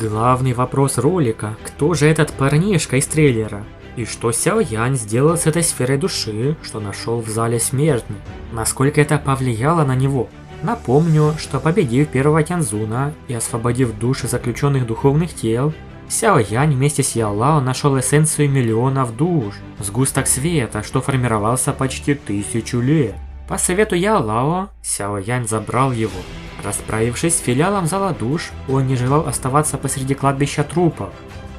Главный вопрос ролика: кто же этот парнишка из трейлера? И что Сяо Янь сделал с этой сферой души, что нашел в зале смертных? Насколько это повлияло на него? Напомню, что победив первого Тяньцзуна и освободив души заключенных духовных тел, Сяо Янь вместе с Яо Лао нашел эссенцию миллионов душ, сгусток света, что формировался почти 1000 лет. По совету Яо Лао, Сяо Янь забрал его. Расправившись с филиалом зала душ, он не желал оставаться посреди кладбища трупов.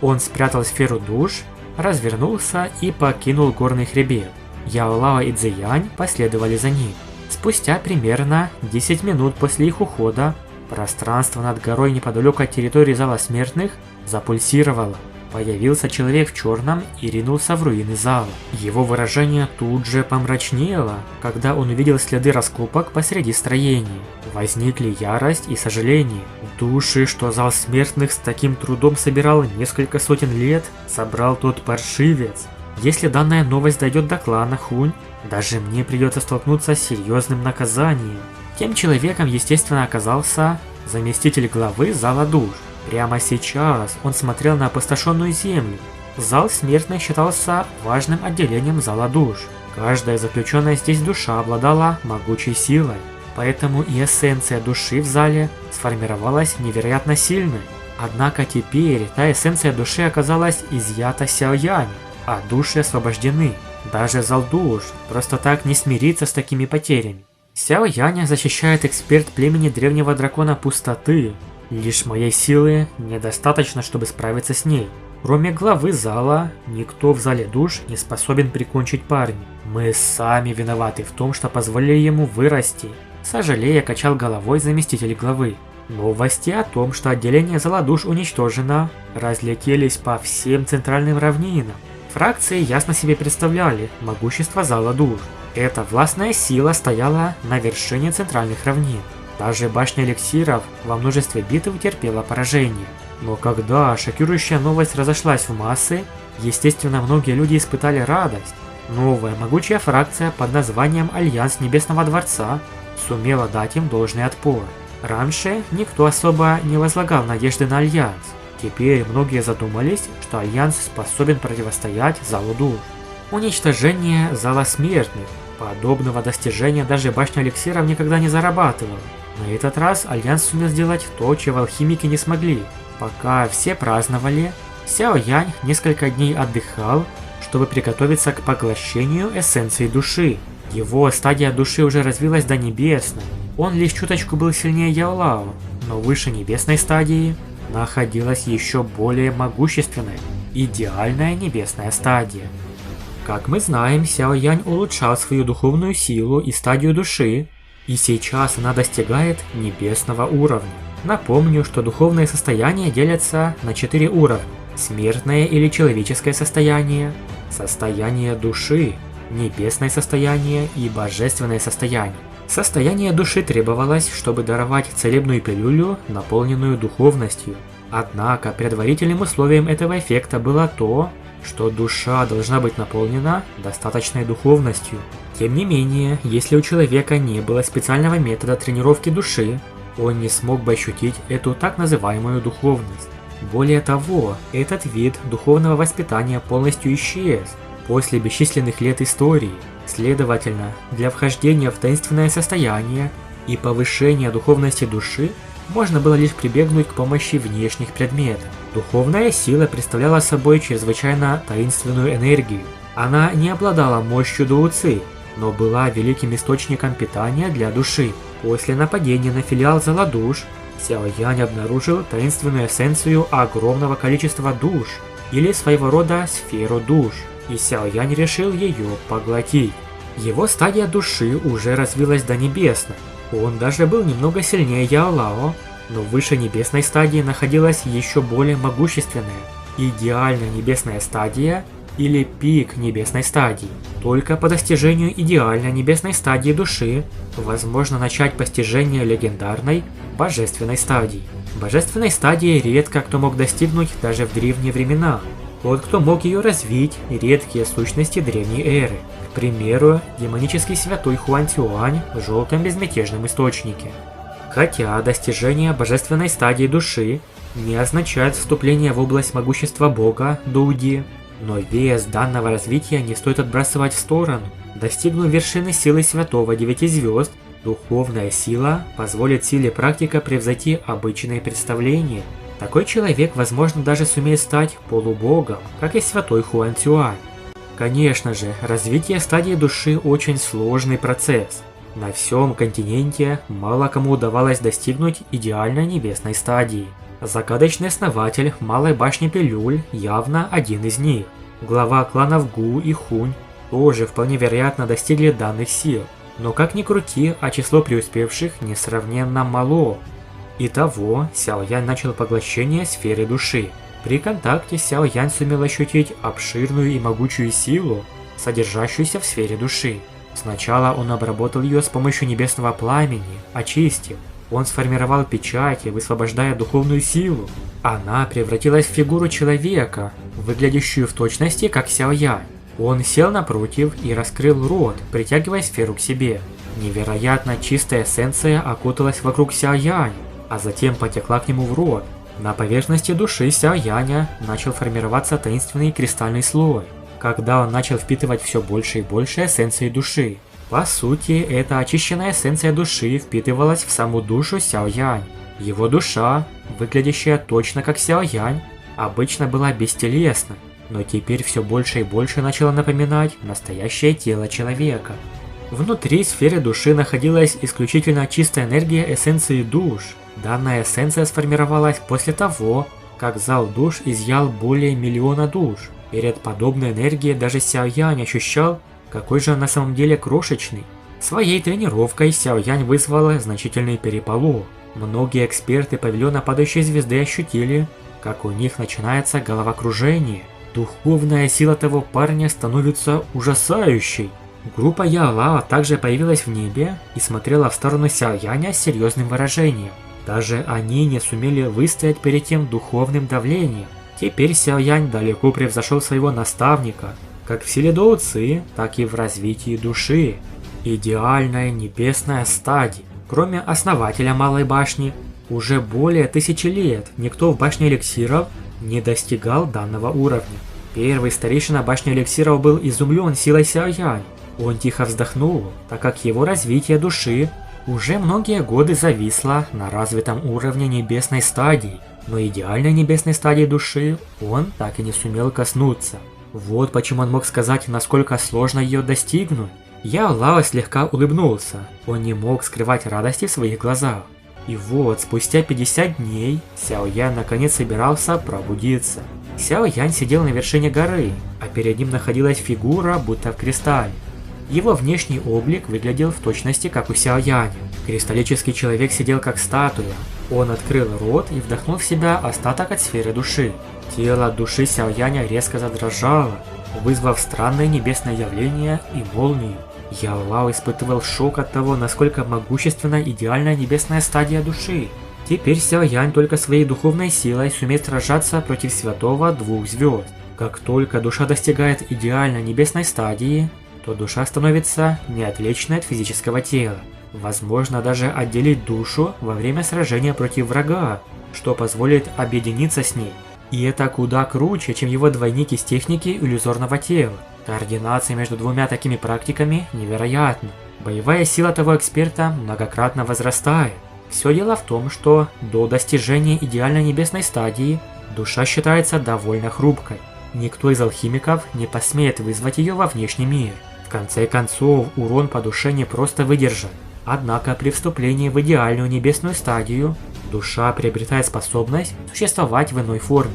Он спрятал сферу душ, развернулся и покинул горный хребет. Яо Лао и Цзэянь последовали за ним. Спустя примерно 10 минут после их ухода, пространство над горой неподалеку от территории зала смертных запульсировало. Появился человек в черном и ринулся в руины зала. Его выражение тут же помрачнело, когда он увидел следы раскопок посреди строения. Возникли ярость и сожаление. Души, что зал смертных с таким трудом собирал несколько сотен лет, собрал тот паршивец. Если данная новость дойдет до клана Хунь, даже мне придется столкнуться с серьезным наказанием. Тем человеком, естественно, оказался заместитель главы зала душ. Прямо сейчас он смотрел на опустошенную землю. Зал смертных считался важным отделением зала душ. Каждая заключенная здесь душа обладала могучей силой, поэтому и эссенция души в зале сформировалась невероятно сильной. Однако теперь та эссенция души оказалась изъята Сяо Янь, а души освобождены. Даже зал душ просто так не смирится с такими потерями. Сяо Яня защищает эксперт племени древнего дракона пустоты. Лишь моей силы недостаточно, чтобы справиться с ней. Кроме главы зала, никто в зале душ не способен прикончить парня. Мы сами виноваты в том, что позволили ему вырасти. Сожалея, качал головой заместитель главы. Новости о том, что отделение зала душ уничтожено, разлетелись по всем центральным равнинам. Фракции ясно себе представляли могущество зала душ. Эта властная сила стояла на вершине центральных равнин. Даже башня эликсиров во множестве битв терпела поражение. Но когда шокирующая новость разошлась в массы, естественно, многие люди испытали радость. Новая могучая фракция под названием Альянс Небесного Дворца сумела дать им должный отпор. Раньше никто особо не возлагал надежды на Альянс. Теперь многие задумались, что Альянс способен противостоять залу душ. Уничтожение зала смертных. Подобного достижения даже башня эликсиров никогда не зарабатывала. На этот раз Альянс сумел сделать то, чего алхимики не смогли. Пока все праздновали, Сяо Янь несколько дней отдыхал, чтобы приготовиться к поглощению эссенции души. Его стадия души уже развилась до небесной. Он лишь чуточку был сильнее Яо Лао, но выше небесной стадии находилась еще более могущественная, идеальная небесная стадия. Как мы знаем, Сяо Янь улучшал свою духовную силу и стадию души, и сейчас она достигает небесного уровня. Напомню, что духовные состояния делятся на 4 уровня: смертное или человеческое состояние, состояние души, небесное состояние и божественное состояние. Состояние души требовалось, чтобы даровать целебную пилюлю, наполненную духовностью. Однако предварительным условием этого эффекта было то, что душа должна быть наполнена достаточной духовностью. Тем не менее, если у человека не было специального метода тренировки души, он не смог бы ощутить эту так называемую духовность. Более того, этот вид духовного воспитания полностью исчез после бесчисленных лет истории. Следовательно, для вхождения в таинственное состояние и повышения духовности души можно было лишь прибегнуть к помощи внешних предметов. Духовная сила представляла собой чрезвычайно таинственную энергию. Она не обладала мощью Дуоци, но была великим источником питания для души. После нападения на филиал зала душ, Сяо Янь обнаружил таинственную эссенцию огромного количества душ, или своего рода сферу душ, и Сяо Янь решил ее поглотить. Его стадия души уже развилась до небесной. Он даже был немного сильнее Яо Лао, но выше небесной стадии находилась еще более могущественная, идеальная небесная стадия или пик небесной стадии. Только по достижению идеальной небесной стадии души возможно начать постижение легендарной божественной стадии. Божественной стадии редко кто мог достигнуть даже в древние времена. Тот, кто мог ее развить, редкие сущности древней эры. К примеру, демонический святой Хуан Цюань в желтом безмятежном источнике. Хотя достижение божественной стадии души не означает вступление в область могущества Бога, Дуди, но вес данного развития не стоит отбрасывать в сторону. Достигнув вершины силы Святого Девяти Звезд, духовная сила позволит силе практика превзойти обычные представления. Такой человек, возможно, даже сумеет стать полубогом, как и святой Хуан Цюань. Конечно же, развитие стадии души очень сложный процесс. На всем континенте мало кому удавалось достигнуть идеальной небесной стадии. Загадочный основатель Малой Башни Пилюль явно один из них. Глава кланов Гу и Хунь тоже вполне вероятно достигли данных сил. Но как ни крути, а число преуспевших несравненно мало. Итого, Сяо Янь начал поглощение сферы души. При контакте Сяо Янь сумел ощутить обширную и могучую силу, содержащуюся в сфере души. Сначала он обработал ее с помощью небесного пламени, очистив. Он сформировал печати, высвобождая духовную силу. Она превратилась в фигуру человека, выглядящую в точности как Сяо Янь. Он сел напротив и раскрыл рот, притягивая сферу к себе. Невероятно чистая эссенция окуталась вокруг Сяо Янь, а затем потекла к нему в рот. На поверхности души Сяо Яня начал формироваться таинственный кристальный слой, когда он начал впитывать все больше и больше эссенции души. По сути, эта очищенная эссенция души впитывалась в саму душу Сяо Янь. Его душа, выглядящая точно как Сяо Янь, обычно была бестелесна, но теперь все больше и больше начала напоминать настоящее тело человека. Внутри сферы души находилась исключительно чистая энергия эссенции душ. Данная эссенция сформировалась после того, как зал душ изъял более 1 миллиона душ. Перед подобной энергией даже Сяо Янь ощущал, какой же он на самом деле крошечный. Своей тренировкой Сяо Янь вызвала значительный переполох. Многие эксперты павильона падающей звезды ощутили, как у них начинается головокружение. Духовная сила того парня становится ужасающей. Группа Ялао также появилась в небе и смотрела в сторону Сяо Яня с серьезным выражением. Даже они не сумели выстоять перед тем духовным давлением. Теперь Сяо Янь далеко превзошел своего наставника, как в силе Доу Ци, так и в развитии души. Идеальная небесная стадия. Кроме основателя Малой Башни, уже более 1000 лет никто в Башне Эликсиров не достигал данного уровня. Первый старейшина Башни Эликсиров был изумлен силой Сяо Янь. Он тихо вздохнул, так как его развитие души уже многие годы зависло на развитом уровне небесной стадии, но идеальной небесной стадии души он так и не сумел коснуться. Вот почему он мог сказать, насколько сложно ее достигнуть. Яо Лао слегка улыбнулся, он не мог скрывать радости в своих глазах. И вот, спустя 50 дней, Сяо Янь наконец собирался пробудиться. Сяо Янь сидел на вершине горы, а перед ним находилась фигура, будто в кристалле. Его внешний облик выглядел в точности как у Сяо Яня. Кристаллический человек сидел как статуя. Он открыл рот и вдохнул в себя остаток от сферы души. Тело души Сяо Яня резко задрожало, вызвав странное небесное явление и молнию. Яо Лао испытывал шок от того, насколько могущественна идеальная небесная стадия души. Теперь Сяо Янь только своей духовной силой сумеет сражаться против святого 2 звезд. Как только душа достигает идеальной небесной стадии, то душа становится неотличной от физического тела. Возможно даже отделить душу во время сражения против врага, что позволит объединиться с ней. И это куда круче, чем его двойник из техники иллюзорного тела. Координация между двумя такими практиками невероятна. Боевая сила того эксперта многократно возрастает. Все дело в том, что до достижения идеальной небесной стадии душа считается довольно хрупкой. Никто из алхимиков не посмеет вызвать ее во внешний мир. В конце концов, урон по душе не просто выдержать. Однако при вступлении в идеальную небесную стадию, душа приобретает способность существовать в иной форме.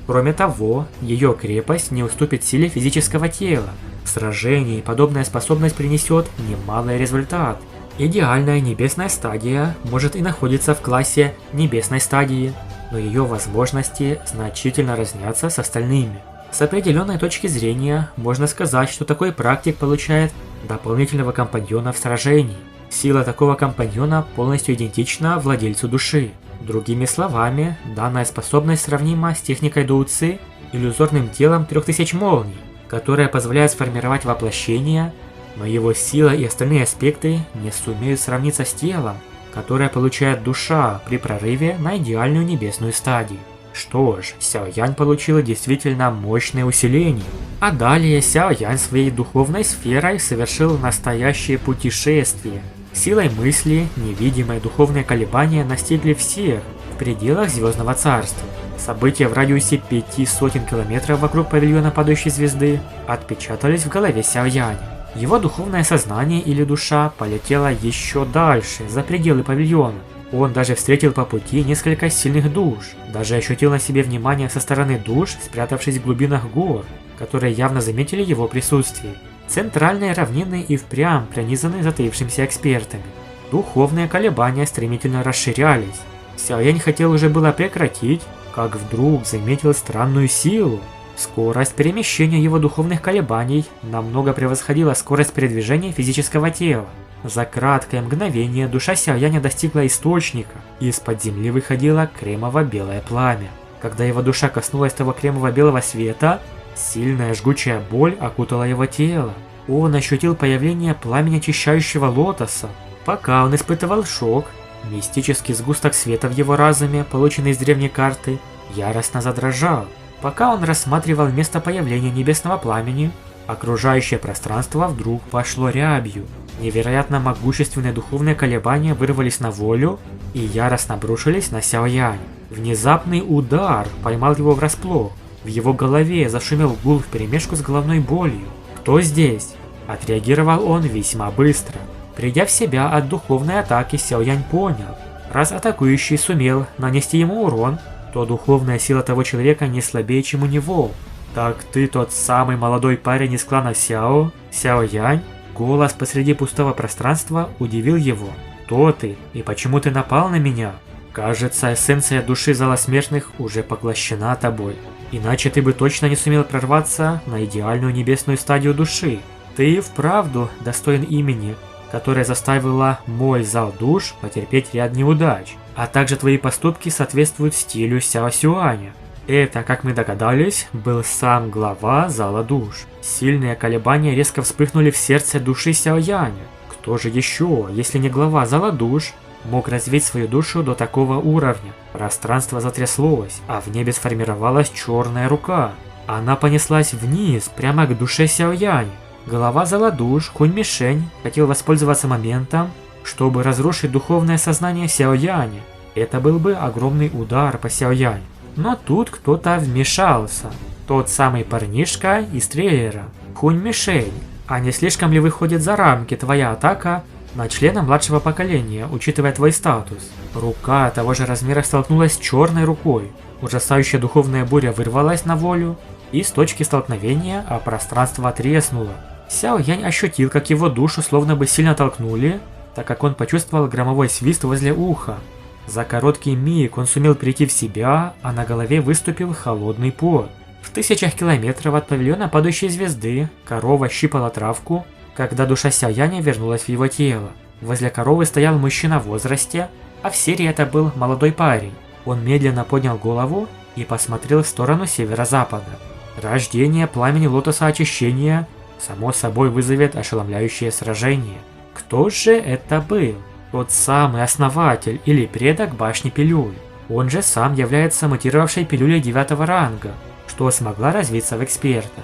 Кроме того, ее крепость не уступит силе физического тела. В сражении подобная способность принесет немалый результат. Идеальная небесная стадия может и находиться в классе небесной стадии, но ее возможности значительно разнятся с остальными. С определенной точки зрения можно сказать, что такой практик получает дополнительного компаньона в сражении. Сила такого компаньона полностью идентична владельцу души. Другими словами, данная способность сравнима с техникой Доу Ци, иллюзорным телом 3000 молний, которая позволяет сформировать воплощение, но его сила и остальные аспекты не сумеют сравниться с телом. которое получает душа при прорыве на идеальную небесную стадию. Что ж, Сяо Янь получила действительно мощное усиление. А далее Сяо Янь своей духовной сферой совершил настоящее путешествие. Силой мысли невидимые духовные колебания настигли всех в пределах Звездного Царства. События в радиусе 500 километров вокруг павильона падающей звезды отпечатались в голове Сяо Яня. Его духовное сознание или душа полетело еще дальше, за пределы павильона. Он даже встретил по пути несколько сильных душ, даже ощутил на себе внимание со стороны душ, спрятавшись в глубинах гор, которые явно заметили его присутствие. Центральные равнины и впрямь пронизаны затаившимися экспертами. Духовные колебания стремительно расширялись. Сяо Янь хотел уже было прекратить, как вдруг заметил странную силу. Скорость перемещения его духовных колебаний намного превосходила скорость передвижения физического тела. За краткое мгновение душа Сяо Яня достигла источника, и из-под земли выходило кремово-белое пламя. Когда его душа коснулась того кремово-белого света, сильная жгучая боль окутала его тело. Он ощутил появление пламени очищающего лотоса. Пока он испытывал шок, мистический сгусток света в его разуме, полученный из древней карты, яростно задрожал. Пока он рассматривал место появления небесного пламени, окружающее пространство вдруг пошло рябью. Невероятно могущественные духовные колебания вырвались на волю и яростно обрушились на Сяо Янь. Внезапный удар поймал его врасплох. В его голове зашумел гул вперемешку с головной болью. «Кто здесь?» Отреагировал он весьма быстро. Придя в себя от духовной атаки, Сяо Янь понял, раз атакующий сумел нанести ему урон, то духовная сила того человека не слабее, чем у него. «Так ты тот самый молодой парень из клана Сяо? Сяо Янь?» Голос посреди пустого пространства удивил его. «Кто ты? И почему ты напал на меня? Кажется, эссенция души Зала Смертных уже поглощена тобой. Иначе ты бы точно не сумел прорваться на идеальную небесную стадию души. Ты и вправду достоин имени, которое заставило мой зал душ потерпеть ряд неудач, а также твои поступки соответствуют стилю Сяо Сюаня». Это, как мы догадались, был сам глава Зала Душ. Сильные колебания резко вспыхнули в сердце души Сяо Яня. Кто же еще, если не глава Зала Душ, мог развить свою душу до такого уровня? Пространство затряслось, а в небе сформировалась черная рука. Она понеслась вниз, прямо к душе Сяо Яня. Глава Зала Душ, Хунь Мишень, хотел воспользоваться моментом, чтобы разрушить духовное сознание Сяо Яня. Это был бы огромный удар по Сяо Яню. Но тут кто-то вмешался. Тот самый парнишка из трейлера. Хунь Мишень, а не слишком ли выходит за рамки твоя атака на члена младшего поколения, учитывая твой статус? Рука того же размера столкнулась с черной рукой. Ужасающая духовная буря вырвалась на волю, и с точки столкновения пространство треснуло. Сяо Янь ощутил, как его душу словно бы сильно толкнули, так как он почувствовал громовой свист возле уха. За короткий миг он сумел прийти в себя, а на голове выступил холодный пот. В тысячах километров от павильона падающей звезды корова щипала травку, когда душа Сяо Яня вернулась в его тело. Возле коровы стоял мужчина в возрасте, а в серии это был молодой парень. Он медленно поднял голову и посмотрел в сторону северо-запада. Рождение пламени лотоса очищения само собой вызовет ошеломляющее сражение. Кто же это был? Тот самый основатель или предок башни пилюль. Он же сам является мутировавшей пилюлей 9 ранга, что смогла развиться в эксперта.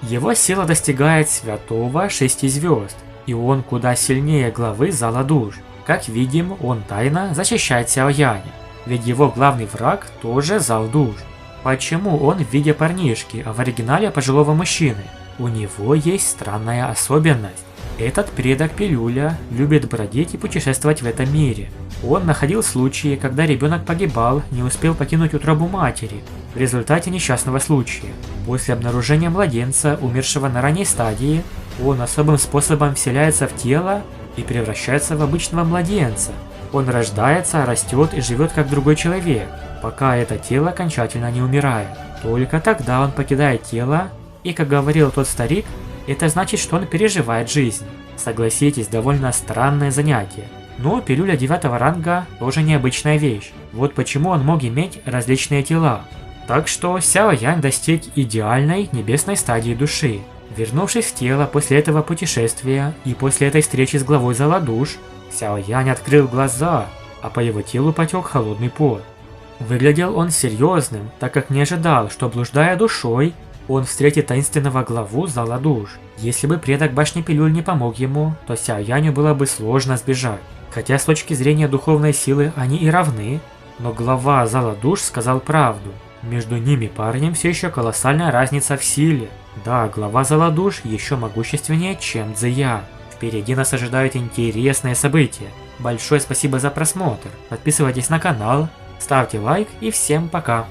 Его сила достигает святого 6 звезд, и он куда сильнее главы Зала Душ. Как видим, он тайно защищает Сяо Яня, ведь его главный враг тоже Зал Душ. Почему он в виде парнишки, а в оригинале пожилого мужчины? У него есть странная особенность. Этот предок пилюля любит бродить и путешествовать в этом мире. Он находил случаи, когда ребенок погибал, не успел покинуть утробу матери, в результате несчастного случая. После обнаружения младенца, умершего на ранней стадии, он особым способом вселяется в тело и превращается в обычного младенца. Он рождается, растет и живет как другой человек, пока это тело окончательно не умирает. Только тогда он покидает тело, и, как говорил тот старик, это значит, что он переживает жизнь. Согласитесь, довольно странное занятие. Но пилюля 9 ранга тоже необычная вещь. Вот почему он мог иметь различные тела. Так что Сяо Янь достиг идеальной небесной стадии души. Вернувшись в тело после этого путешествия и после этой встречи с главой Заладуш, Сяо Янь открыл глаза, а по его телу потек холодный пот. Выглядел он серьезным, так как не ожидал, что, блуждая душой, он встретит таинственного главу Заладуш. Если бы предок башни пилюль не помог ему, то Сяо Яню было бы сложно сбежать. Хотя с точки зрения духовной силы они и равны, но глава Заладуш сказал правду. Между ними парнем все еще колоссальная разница в силе. Да, глава Заладуш еще могущественнее, чем Цзэян. Впереди нас ожидают интересные события. Большое спасибо за просмотр. Подписывайтесь на канал, ставьте лайк и всем пока.